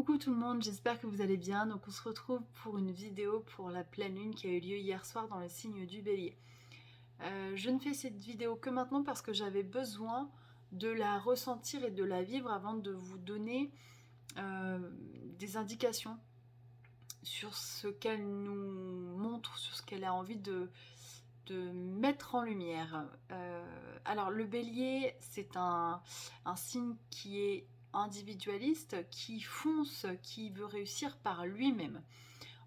Coucou tout le monde, j'espère que vous allez bien. Donc on se retrouve pour une vidéo pour la pleine lune qui a eu lieu hier soir dans le signe du Bélier. Je ne fais cette vidéo que maintenant parce que j'avais besoin de la ressentir et de la vivre avant de vous donner des indications sur ce qu'elle nous montre, sur ce qu'elle a envie de mettre en lumière. Alors le Bélier, c'est un signe qui est individualiste, qui fonce, qui veut réussir par lui-même.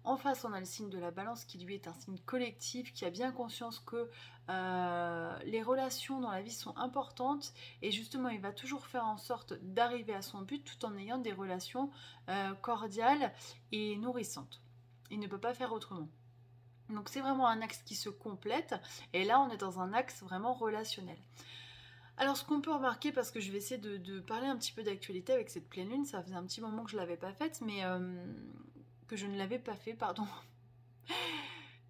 En face, on a le signe de la Balance qui lui est un signe collectif, qui a bien conscience que les relations dans la vie sont importantes et justement il va toujours faire en sorte d'arriver à son but tout en ayant des relations cordiales et nourrissantes. Il ne peut pas faire autrement. Donc c'est vraiment un axe qui se complète et là on est dans un axe vraiment relationnel. Alors ce qu'on peut remarquer, parce que je vais essayer de parler un petit peu d'actualité avec cette pleine lune, ça faisait un petit moment que je ne l'avais pas faite, mais que je ne l'avais pas fait, pardon.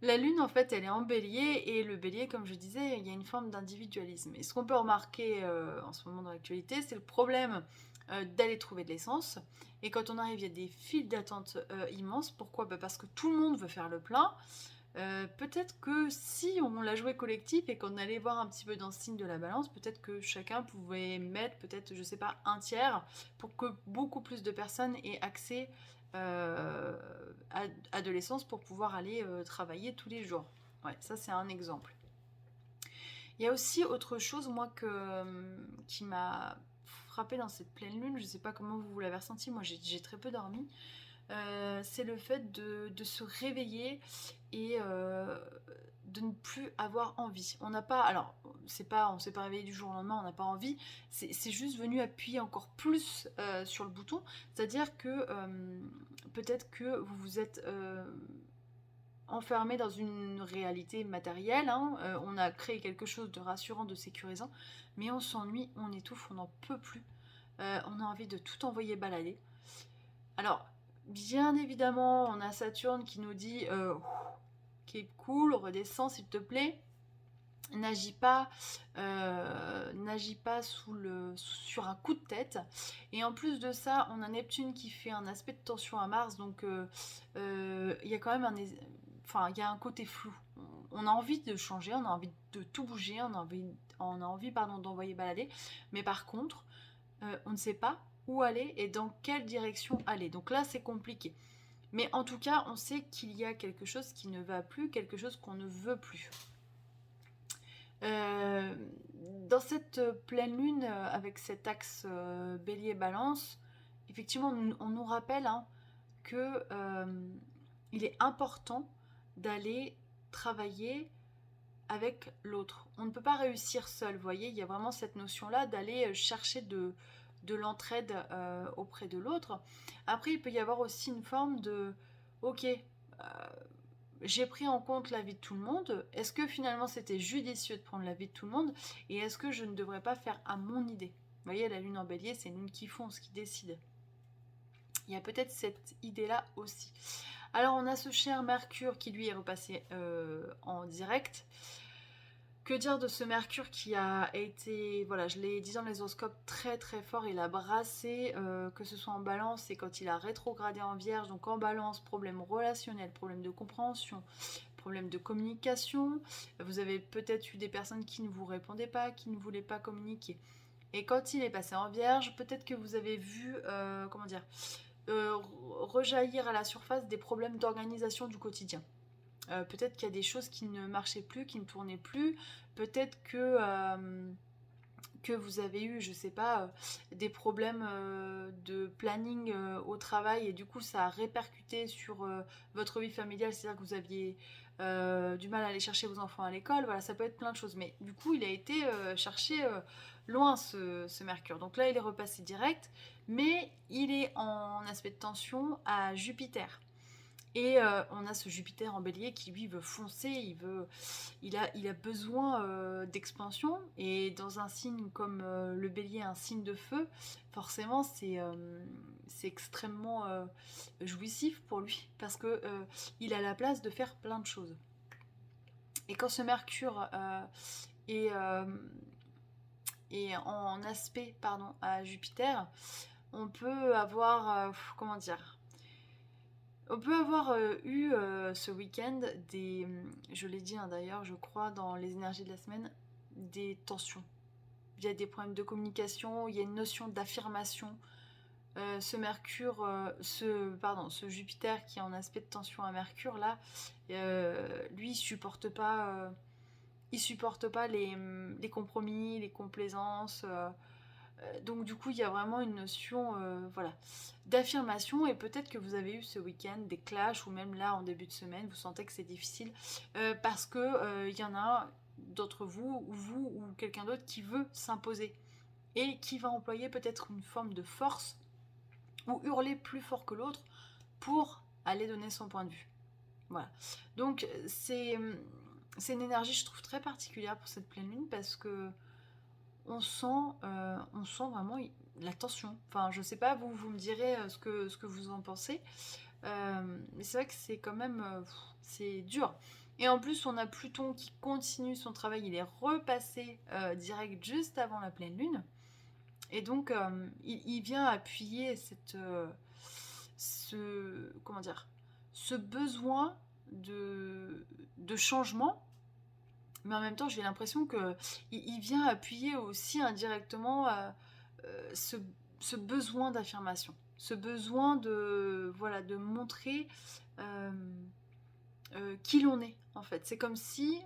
La lune en fait elle est en bélier et le bélier comme je disais il y a une forme d'individualisme. Et ce qu'on peut remarquer en ce moment dans l'actualité c'est le problème d'aller trouver de l'essence. Et quand on arrive il y a des files d'attente immenses. Pourquoi ? Parce que tout le monde veut faire le plein. Peut-être que si on l'a joué collectif et qu'on allait voir un petit peu dans ce signe de la balance, peut-être que chacun pouvait mettre peut-être, je sais pas, un tiers pour que beaucoup plus de personnes aient accès à de l'essence pour pouvoir aller travailler tous les jours. Ouais, ça c'est un exemple. Il y a aussi autre chose, moi, qui m'a frappé dans cette pleine lune, je sais pas comment vous l'avez ressenti, moi j'ai très peu dormi. C'est le fait de se réveiller et de ne plus avoir envie. On n'a pas, alors on s'est pas réveillé du jour au lendemain, on n'a pas envie, c'est juste venu appuyer encore plus sur le bouton, c'est-à-dire que peut-être que vous vous êtes enfermé dans une réalité matérielle, hein, on a créé quelque chose de rassurant, de sécurisant, mais on s'ennuie, on étouffe, on n'en peut plus, on a envie de tout envoyer balader. Alors, bien évidemment, on a Saturne qui nous dit keep cool, redescends s'il te plaît. N'agis pas sur un coup de tête. Et en plus de ça, on a Neptune qui fait un aspect de tension à Mars, donc il y a quand même il y a un côté flou. On a envie de changer, on a envie de tout bouger, on a envie d'envoyer balader, mais par contre, on ne sait pas où aller et dans quelle direction aller. Donc là, c'est compliqué. Mais en tout cas, on sait qu'il y a quelque chose qui ne va plus, quelque chose qu'on ne veut plus. Dans cette pleine lune, avec cet axe bélier-balance, effectivement, on nous rappelle que il est important d'aller travailler avec l'autre. On ne peut pas réussir seul, vous voyez, il y a vraiment cette notion-là d'aller chercher de l'entraide auprès de l'autre. Après, il peut y avoir aussi une forme de, ok, j'ai pris en compte la vie de tout le monde, est-ce que finalement c'était judicieux de prendre la vie de tout le monde, et est-ce que je ne devrais pas faire à mon idée ? Vous voyez, la lune en bélier, c'est une lune qui fonce, qui décide. Il y a peut-être cette idée-là aussi. Alors on a ce cher Mercure qui lui est repassé en direct. Que dire de ce Mercure qui a été, voilà, je l'ai dit dans les horoscopes, très très fort, il a brassé, que ce soit en balance et quand il a rétrogradé en vierge, donc en balance, problème relationnel, problème de compréhension, problème de communication, vous avez peut-être eu des personnes qui ne vous répondaient pas, qui ne voulaient pas communiquer. Et quand il est passé en vierge, peut-être que vous avez vu, rejaillir à la surface des problèmes d'organisation du quotidien. Peut-être qu'il y a des choses qui ne marchaient plus, qui ne tournaient plus. Peut-être que vous avez eu, je sais pas, des problèmes de planning au travail et du coup ça a répercuté sur votre vie familiale, c'est-à-dire que vous aviez du mal à aller chercher vos enfants à l'école, voilà, ça peut être plein de choses. Mais du coup il a été cherché loin ce Mercure. Donc là il est repassé direct, mais il est en aspect de tension à Jupiter. Et on a ce Jupiter en bélier qui lui veut foncer, il a besoin d'expansion. Et dans un signe comme le bélier, un signe de feu, forcément c'est extrêmement jouissif pour lui parce que il a la place de faire plein de choses. Et quand ce Mercure est en aspect à Jupiter, on peut avoir, comment dire, on peut avoir eu ce week-end des, je l'ai dit hein, d'ailleurs, je crois, dans les énergies de la semaine, des tensions. Il y a des problèmes de communication, il y a une notion d'affirmation. Ce Mercure, ce Jupiter qui est en aspect de tension à Mercure là, lui il supporte pas les compromis, les complaisances. Donc du coup, il y a vraiment une notion, voilà, d'affirmation. Et peut-être que vous avez eu ce week-end des clashs ou même là en début de semaine, vous sentez que c'est difficile parce que il y en a d'entre vous ou quelqu'un d'autre qui veut s'imposer et qui va employer peut-être une forme de force ou hurler plus fort que l'autre pour aller donner son point de vue. Voilà. Donc c'est une énergie, je trouve, très particulière pour cette pleine lune parce que on sent vraiment la tension. Enfin, je sais pas, vous me direz ce que vous en pensez. Mais c'est vrai que c'est quand même c'est dur. Et en plus, on a Pluton qui continue son travail. Il est repassé direct juste avant la pleine lune. Et donc, il vient appuyer comment dire, ce besoin de changement, mais en même temps, j'ai l'impression que il vient appuyer aussi indirectement ce, ce besoin d'affirmation, ce besoin de, voilà, de montrer euh, qui l'on est, en fait. C'est comme si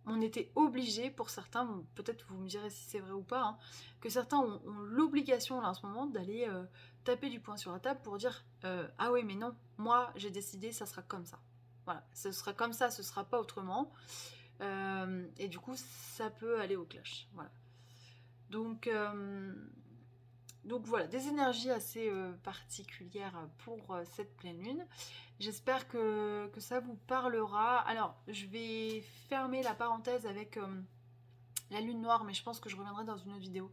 on était obligé, pour certains, bon, peut-être vous me direz si c'est vrai ou pas, hein, que certains ont l'obligation là en ce moment d'aller taper du poing sur la table pour dire ah oui mais non, moi j'ai décidé, ça sera comme ça. Voilà, ce sera comme ça, ce sera pas autrement. Et du coup, ça peut aller au clash. Voilà. Donc, donc voilà, des énergies assez particulières pour cette pleine lune. J'espère que ça vous parlera. Alors, je vais fermer la parenthèse avec la lune noire, mais je pense que je reviendrai dans une autre vidéo.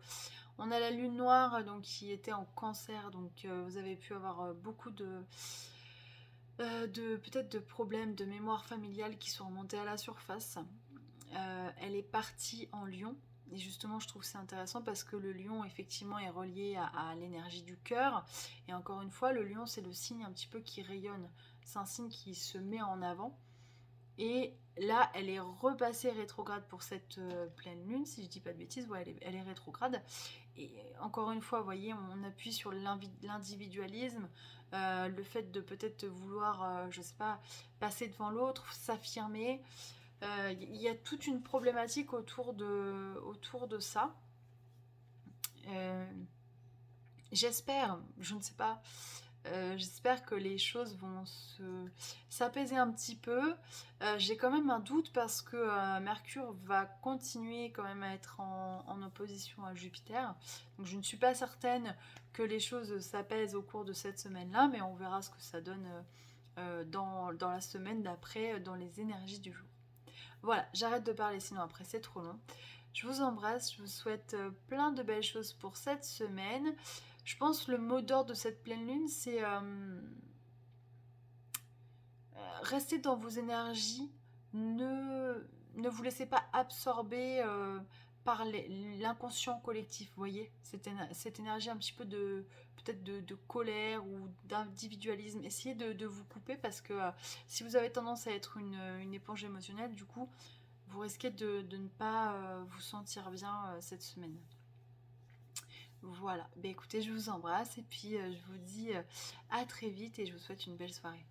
On a la lune noire donc, qui était en cancer, donc vous avez pu avoir beaucoup de peut-être de problèmes de mémoire familiale qui sont remontés à la surface. Elle est partie en lion. Et justement, je trouve que c'est intéressant parce que le lion, effectivement, est relié à l'énergie du cœur. Et encore une fois, le lion, c'est le signe un petit peu qui rayonne. C'est un signe qui se met en avant. Et là, elle est repassée rétrograde pour cette pleine lune, si je dis pas de bêtises. Ouais, elle est rétrograde. Et encore une fois, vous voyez, on appuie sur l'individualisme, le fait de peut-être vouloir, je sais pas, passer devant l'autre, s'affirmer. Il y a toute une problématique autour de ça. J'espère, je ne sais pas, j'espère que les choses vont s'apaiser un petit peu. J'ai quand même un doute parce que Mercure va continuer quand même à être en opposition à Jupiter. Donc je ne suis pas certaine que les choses s'apaisent au cours de cette semaine-là, mais on verra ce que ça donne dans la semaine d'après, dans les énergies du jour. Voilà, j'arrête de parler sinon après c'est trop long. Je vous embrasse, je vous souhaite plein de belles choses pour cette semaine. Je pense que le mot d'ordre de cette pleine lune, c'est rester dans vos énergies, ne vous laissez pas absorber par l'inconscient collectif, vous voyez, cette énergie un petit peu de peut-être de colère ou d'individualisme. Essayez de vous couper parce que si vous avez tendance à être une éponge émotionnelle, du coup, vous risquez de ne pas vous sentir bien cette semaine. Voilà, bah écoutez, je vous embrasse et puis je vous dis à très vite et je vous souhaite une belle soirée.